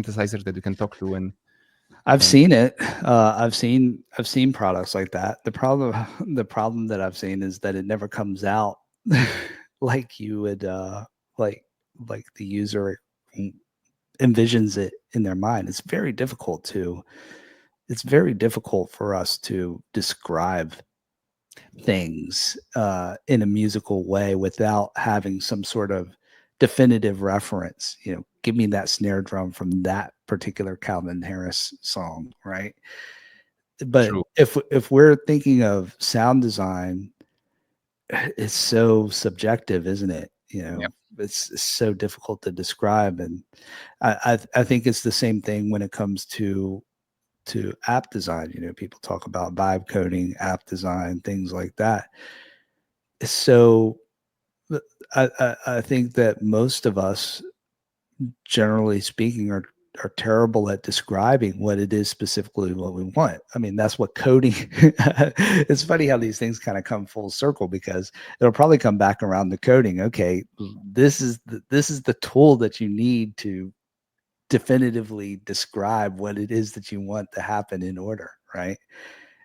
synthesizer that you can talk to, and I've seen it. I've seen products like that. The problem that I've seen is that it never comes out like you would like like the user envisions it in their mind. It's very difficult for us to describe things in a musical way without having some sort of definitive reference. Give me that snare drum from that particular Calvin Harris song, right? But true. if we're thinking of sound design, it's so subjective, isn't it? Yeah. It's so difficult to describe, and I think it's the same thing when it comes to app design. People talk about vibe coding, app design, things like that. So I think that most of us, generally speaking, are terrible at describing what it is specifically what we want. I mean, that's what coding. It's funny how these things kind of come full circle, because it'll probably come back around to coding. Okay, this is the tool that you need to definitively describe what it is that you want to happen in order, right?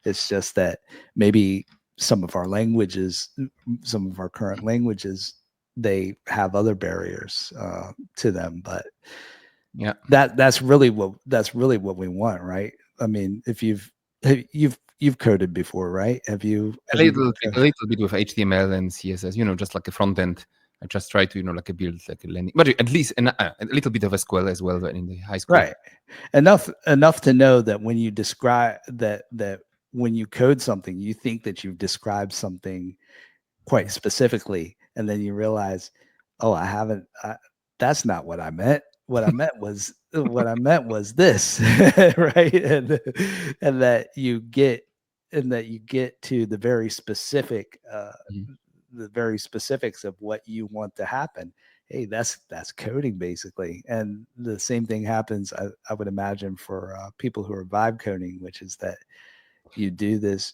It's just that maybe some of our languages, some of our current languages, they have other barriers to them, but Yeah. that's really what we want, right? I mean, if you've coded before, right? A Have you little written bit, code? a little bit with HTML and CSS, just like a front end. I just try to, like a build like a landing, but at least a little bit of SQL as well in the high school. Right. Enough to know that when you describe that when you code something, you think that you've described something quite specifically, and then you realize, oh, I haven't. That's not what I meant. What I meant was this, right? And that you get to Mhm. the very specifics of what you want to happen. Hey, that's coding basically, and the same thing happens. I would imagine for people who are vibe coding, which is that you do this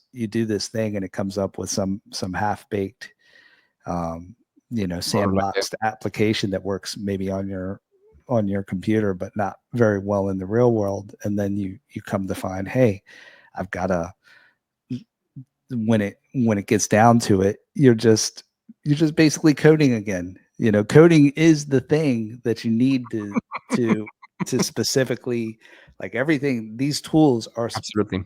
thing and it comes up with some half baked um, Or like a, sandboxed application that works maybe on your computer, but not very well in the real world. And then you come to find, hey, I've got to when it gets down to it, you're just basically coding again. Coding is the thing that you need to to specifically, like everything. These tools are absolutely.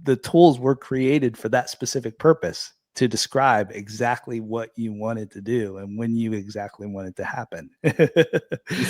the tools were created for that specific purpose, to describe exactly what you wanted to do and when you exactly want it to happen. It's a